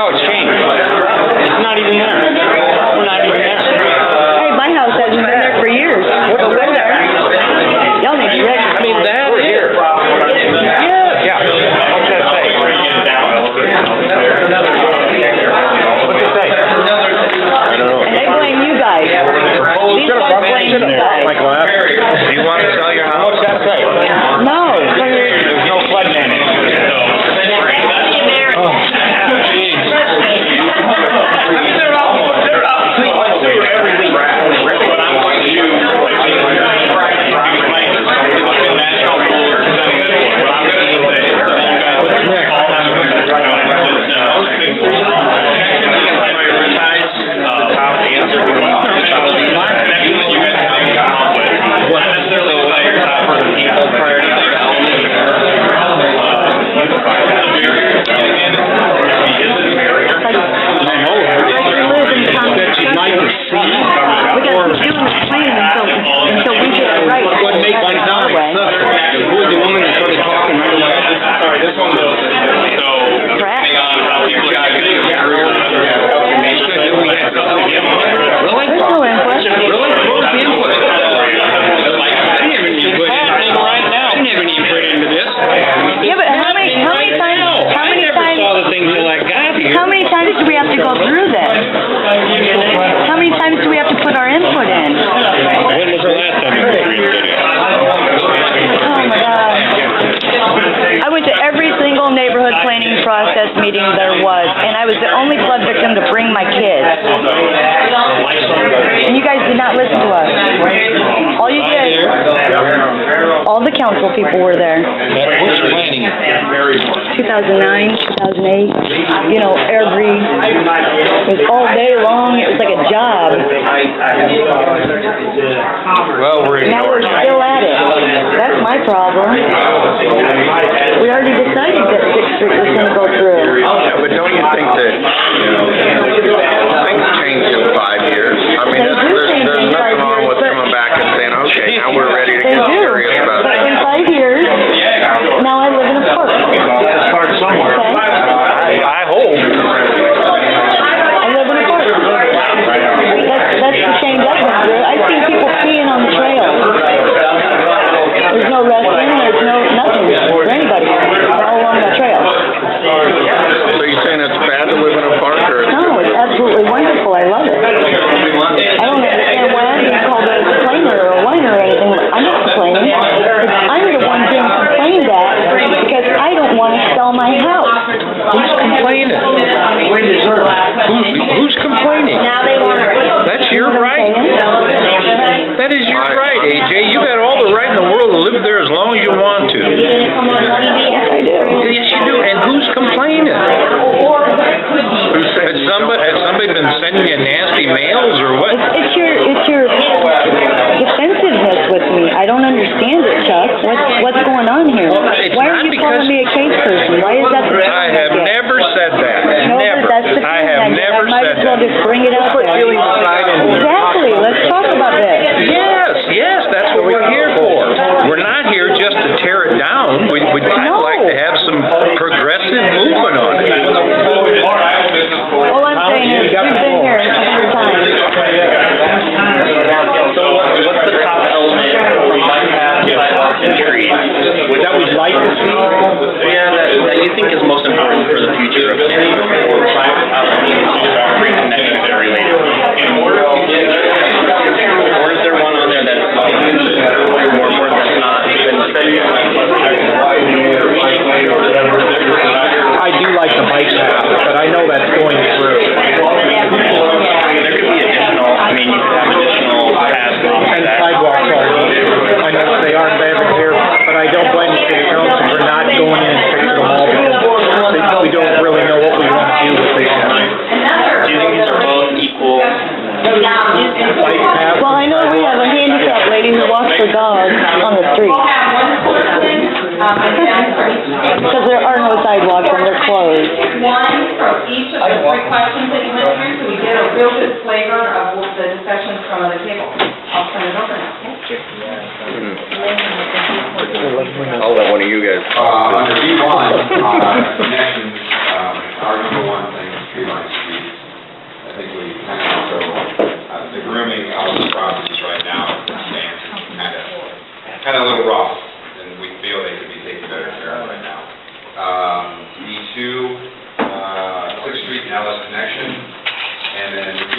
how it's changed. It's not even there. We're not even there. Hey, my house hasn't been there for years. But we're there. Y'all need to be ready. I mean, that is. Yeah. What's that say? What's it say? I don't know. And they blame you guys. These guys blame you guys. Do you want to sell your house? What's that say? No. There's no flood damage. Oh, jeez. Meeting there was, and I was the only flood victim to bring my kids. And you guys did not listen to us. All you did, all the council people were there. What's planning? 2009, 2008, you know, it was all day long, it was like a job. Well, now we're still at it. That's my problem. We already decided that 6th Street was going to go through. Yeah, but don't you think that things change in 5 years? I mean, there's nothing wrong with coming back and saying, okay, now we're ready to get serious about it. But in 5 years, now I live in a park. Start somewhere. Okay. I hope. I live in a park. That's the change I've been through. I've seen people peeing on the trail. There's no restroom, there's no nothing for anybody. All along the trail. So you're saying it's bad to live in a park, or? No, it's absolutely wonderful. I love it. I don't understand why I'm being called a complainer or a whiner or anything. I'm not complaining. I'm the one being complained at because I don't want to sell my house. Who's complaining? Who's complaining? Now they want to. That's your right. That is your right, AJ. You got all the right in the world to live there as long as you want to. Yes, I do. Yes, you do. And who's complaining? Has somebody been sending you nasty mails or what? It's your defensiveness with me. I don't understand it, Chuck. What's going on here? Well, why are you calling me a case person? Why is that the I have never said that. No, never. That's the I have never I might said as well that. just bring it out there. Exactly. Let's talk about this. Yes, that's what we're here for. We're not here just to tear it down. We'd kind of like to have some progressive movement on it. All I'm saying is, you've been here every time. So what's the top element from bike paths, sidewalks, and trees? That we'd like to see? Yeah, that you think is most important for the future of cities or reconnecting that are related? Or is there one on there that's more important that's not been said yet? I do like the bike path, but I know that's going through. There could be additional, I mean, you could have additional paths And sidewalks are. I know they aren't bad repair, but I don't blame the city council for not going in and fixing them all because we don't really know what we want to do with these. Do you think these are both equal? Bike path. Well, I know we have a handicapped lady who walks her dog on the street. Because there are no sidewalks and they're closed. One from each of the 3 questions that you went through, so we get a real good flavor of the discussions from other people. I'll turn it over now. I'll let one of you guys. Under D1, mentions, our number one thing,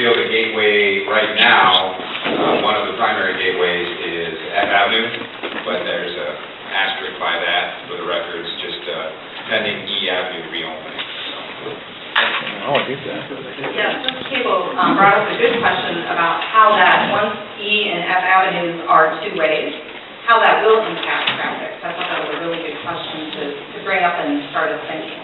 feel the gateway right now, one of the primary gateways is F Avenue, but there's a asterisk by that for the records, just pending E Avenue reopening. Oh, I get that. Yeah, Mr. Cable brought up a good question about how that, once E and F avenues are two ways, how that will impact traffic. So I thought that was a really good question to bring up and start us thinking.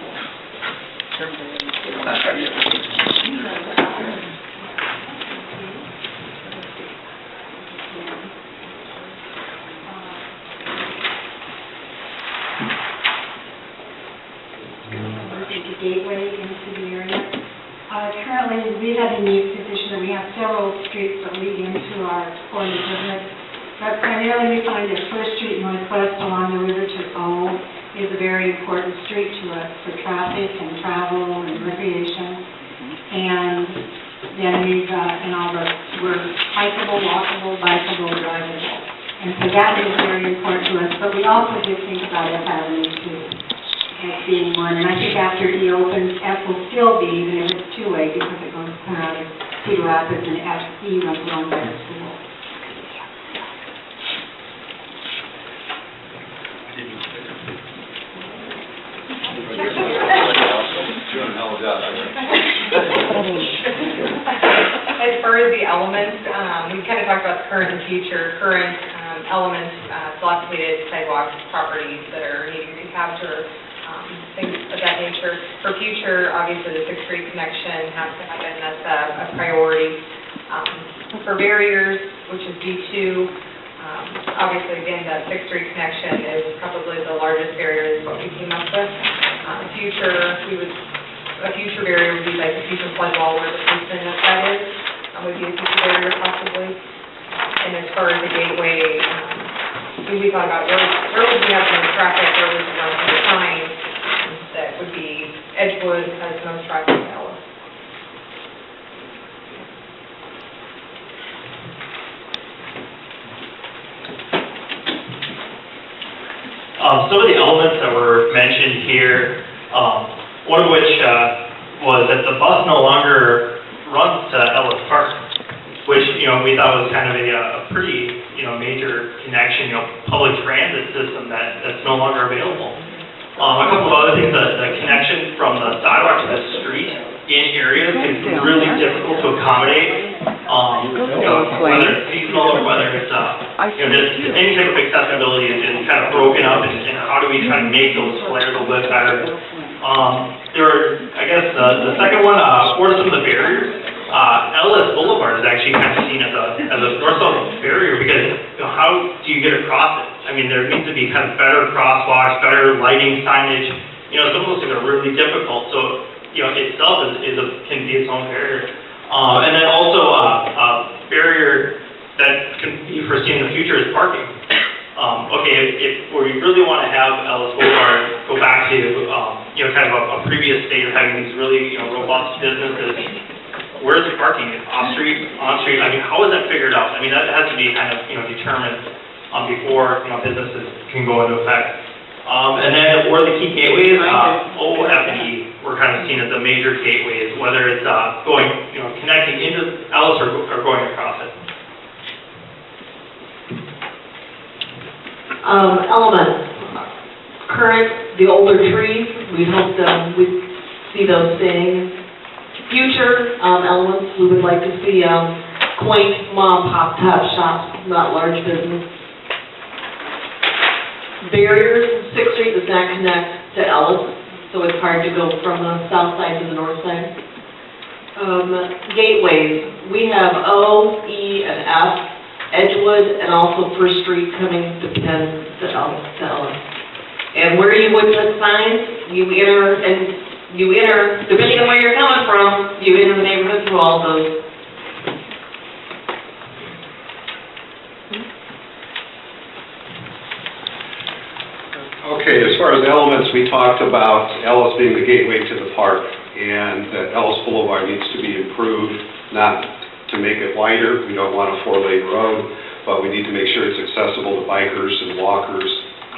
Gateway into the area. Currently, we have a unique position that we have several streets that lead into our core neighborhood. But primarily, we find that First Street Northwest along the river to O is a very important street to us for traffic and travel and recreation. And then we're hikeable, walkable, bikeable, drivable. And so that is very important to us. But we also do think about F Avenue too, as being one. And I think after E opens, F will still be, even if it's two-way, because it goes come out of Cedar Rapids and E runs along by the school. As far as the elements, we kind of talked about the current and future. Current elements, dilapidated sidewalks, properties that are needing to capture, things of that nature. For future, obviously the 6th Street connection has to happen. That's a priority. For barriers, which is B2, obviously again the 6th Street connection is probably the largest barrier is what we came up with. A future barrier would be like the future flood wall where the basement of that is, would be a future barrier possibly. And as far as the gateway, we thought about where would we have the most traffic, where would we run the sign, that would be Edgewood has the most traffic in Ellis. Some of the elements that were mentioned here, one of which was that the bus no longer runs to Ellis Park, which, we thought was kind of a pretty, major connection, public transit system that's no longer available. A couple of other things, the connection from the sidewalk to the street in areas is really difficult to accommodate, whether it's seasonal or whether it's, just any type of accessibility is kind of broken up, and how do we try to make those flares a little bit better. The second one, what are some of the barriers? Ellis Boulevard is actually kind of seen as a north-south barrier because, how do you get across it? I mean, there needs to be kind of better crosswalks, better lighting signage. Some of those things are really difficult. So, itself can be its own barrier. And then also, a barrier that can be foreseen in the future is parking. If we really want to have Ellis Boulevard go back to, kind of a previous state of having these really, robust businesses, where's the parking? Off-street, on-street? I mean, how is that figured out? I mean, that has to be kind of, determined before, businesses can go into effect. And then where the key gateways, O, F, and E were kind of seen as the major gateways, whether it's going, connecting into Ellis or going across it. Elements. Current, the older trees, we hope we'd see those staying. Future elements, we would like to see quaint mom-pop top shops, not large business. Barriers, 6th Street does not connect to Ellis, so it's hard to go from the south side to the north side. Gateways, we have O, E, and F, Edgewood, and also First Street coming to Penn to Ellis. And where you would put signs, you enter, depending on where you're coming from, you enter the neighborhood through all those. Okay, as far as elements, we talked about Ellis being the gateway to the park, and that Ellis Boulevard needs to be improved, not to make it wider. We don't want a 4-lane road, but we need to make sure it's accessible to bikers and walkers.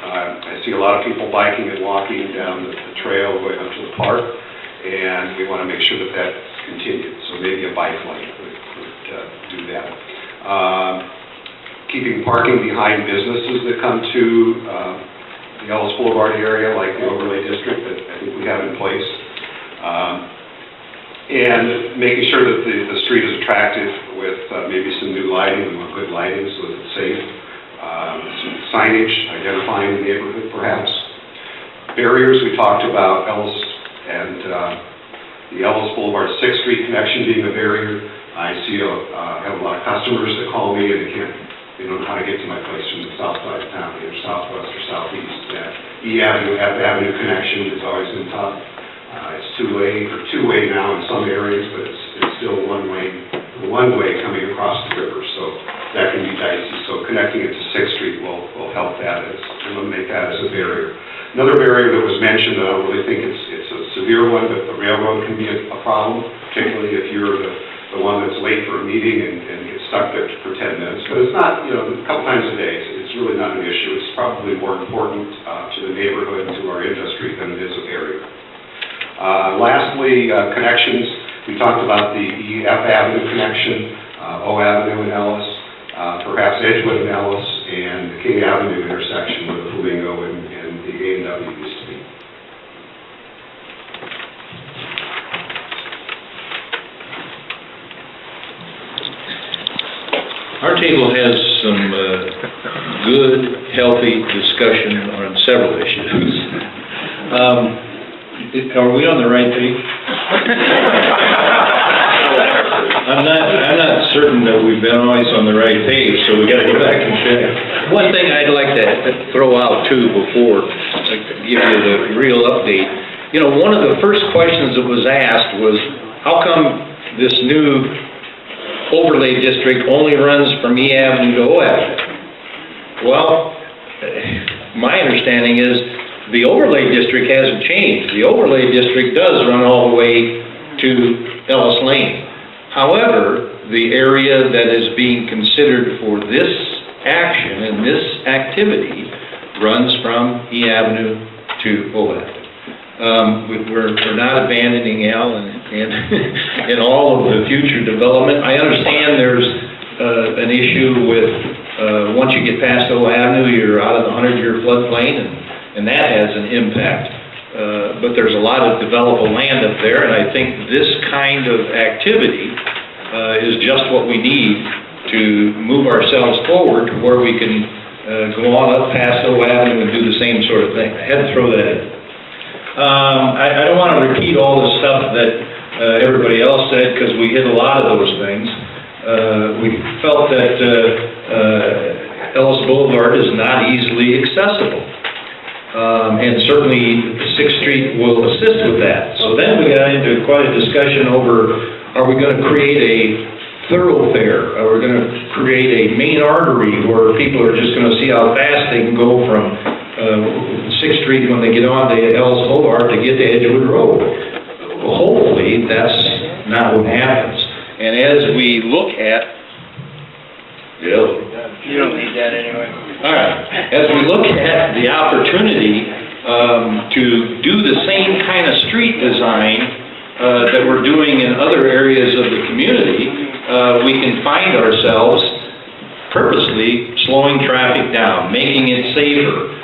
I see a lot of people biking and walking down the trail going up to the park, and we want to make sure that that continues. So maybe a bike lane would do that. Keeping parking behind businesses that come to the Ellis Boulevard area, like the overlay district that I think we have in place. And making sure that the street is attractive with maybe some new lighting, we want good lighting so that it's safe. Some signage, identifying the neighborhood perhaps. Barriers, we talked about Ellis and the Ellis Boulevard 6th Street connection being a barrier. I see have a lot of customers that call me and they don't know how to get to my place from the south side of town, either southwest or southeast. That E Avenue, F Avenue connection has always been tough. It's two-way now in some areas, but it's still one way coming across the river, so that can be dicey. So connecting it to 6th Street will help that, eliminate that as a barrier. Another barrier that was mentioned, I don't really think it's a severe one, but the railroad can be a problem, particularly if you're the one that's late for a meeting and gets stuck there for 10 minutes. But it's not, a couple times a day, it's really not an issue. It's probably more important to the neighborhood and to our industry than it is a barrier. Lastly, connections. We talked about the F Avenue connection, O Avenue in Ellis, perhaps Edgewood in Ellis, and the King Avenue intersection where the Flamingo and the A&W used to be. Our table has some good, healthy discussion on several issues. Are we on the right page? I'm not certain that we've been always on the right page, so we got to go back and check. One thing I'd like to throw out too before I give you the real update. One of the first questions that was asked was, how come this new overlay district only runs from E Avenue to O Avenue? Well, my understanding is the overlay district hasn't changed. The overlay district does run all the way to Ellis Lane. However, the area that is being considered for this action and this activity runs from E Avenue to O Avenue. We're not abandoning L in all of the future development. I understand there's an issue with once you get past O Avenue, you're out of the 100-year floodplain, and that has an impact. But there's a lot of developable land up there, and I think this kind of activity is just what we need to move ourselves forward to where we can go on up past O Avenue and do the same sort of thing. I had to throw that in. I don't want to repeat all the stuff that everybody else said, because we hit a lot of those things. We felt that Ellis Boulevard is not easily accessible. And certainly 6th Street will assist with that. So then we got into quite a discussion over, are we going to create a thoroughfare? Are we going to create a main artery where people are just going to see how fast they can go from 6th Street when they get on to Ellis Boulevard to get to Edgewood Road? Hopefully that's not what happens. And as we look at You don't need that anyway. All right. As we look at the opportunity to do the same kind of street design that we're doing in other areas of the community, we can find ourselves purposely slowing traffic down, making it safer.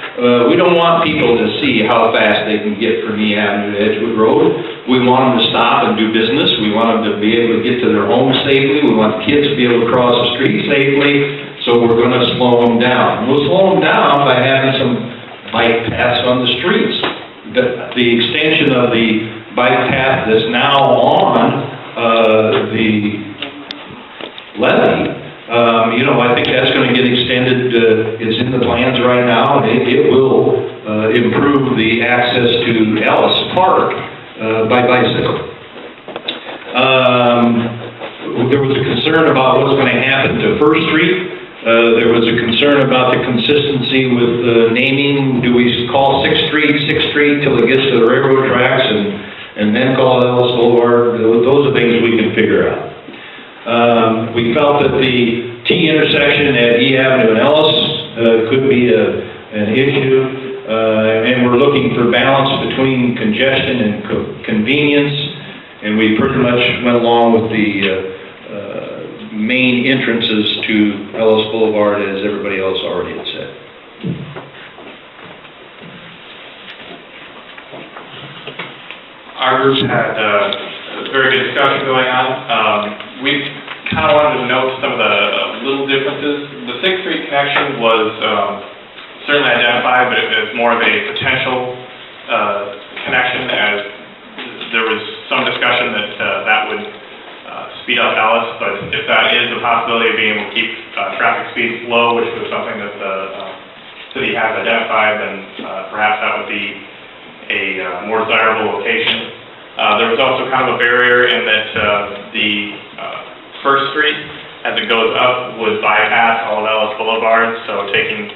We don't want people to see how fast they can get from E Avenue to Edgewood Road. We want them to stop and do business. We want them to be able to get to their homes safely. We want kids to be able to cross the street safely. So we're going to slow them down. We'll slow them down by having some bike paths on the streets. The extension of the bike path that's now on the levee, I think that's going to get extended. It's in the plans right now. It will improve the access to Ellis Park by bicycle. There was a concern about what's going to happen to First Street. There was a concern about the consistency with naming. Do we call 6th Street till it gets to the railroad tracks and then call it Ellis Boulevard? Those are things we can figure out. We felt that the T intersection at E Avenue and Ellis could be an issue. and we're looking for balance between congestion and convenience, and we pretty much went along with the main entrances to Ellis Boulevard, as everybody else already had said. Our group had a very good discussion going on. We kind of wanted to note some of the little differences. The 6th Street connection was certainly identified, but it was more of a potential connection, as there was some discussion that that would speed up Ellis, but if that is a possibility of being able to keep traffic speeds low, which was something that the city has identified, then perhaps that would be a more desirable location. There was also kind of a barrier in that the First Street, as it goes up, would bypass all of Ellis Boulevard, so taking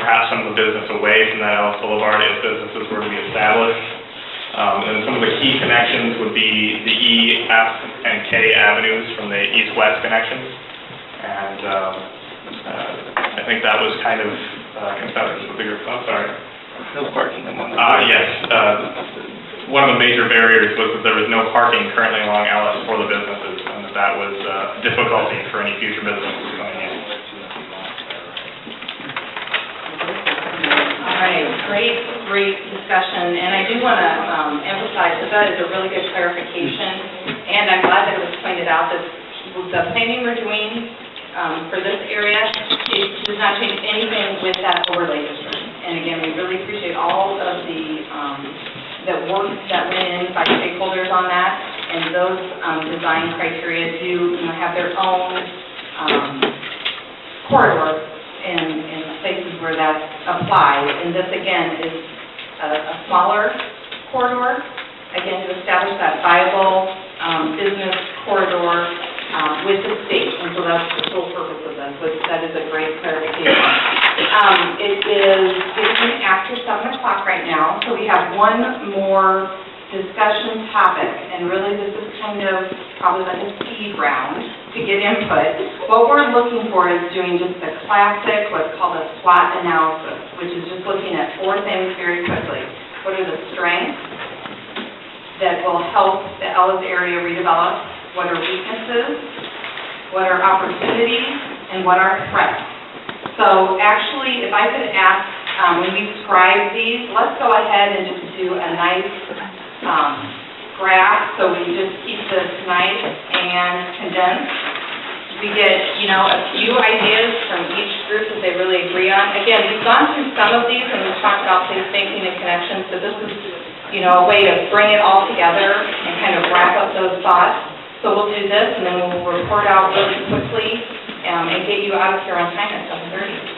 perhaps some of the business away from that Ellis Boulevard if businesses were to be established. And some of the key connections would be the E, F, and K avenues from the east-west connections. And I think that was kind of considered the bigger, I'm sorry. No parking. Yes. One of the major barriers was that there was no parking currently along Ellis for the businesses, and that was a difficulty for any future businesses coming in. All right, great discussion, and I do want to emphasize that is a really good clarification, and I'm glad that it was pointed out that the planning we're doing for this area, it does not change anything with that overlay district. And again, we really appreciate all of the work that went in by stakeholders on that, and those design criteria do have their own corridor in places where that applies. And this, again, is a smaller corridor, again, to establish that viable business corridor with the state. And so that's the sole purpose of this, which that is a great clarification. It is getting after 7 o'clock right now, so we have one more discussion topic, and really this is kind of probably like a speed round to get input. What we're looking for is doing just the classic, what's called a SWOT analysis, which is just looking at 4 things very quickly. What are the strengths that will help the Ellis area redevelop? What are weaknesses? What are opportunities? And what are threats? So actually, if I could ask, when we describe these, let's go ahead and just do a nice graph, so we just keep this nice and condensed. We get, a few ideas from each group that they really agree on. Again, we've gone through some of these and we've talked about safe banking and connections, so this is, a way to bring it all together and kind of wrap up those thoughts. So we'll do this, and then we'll report out really quickly and get you out of here on time at 7:30.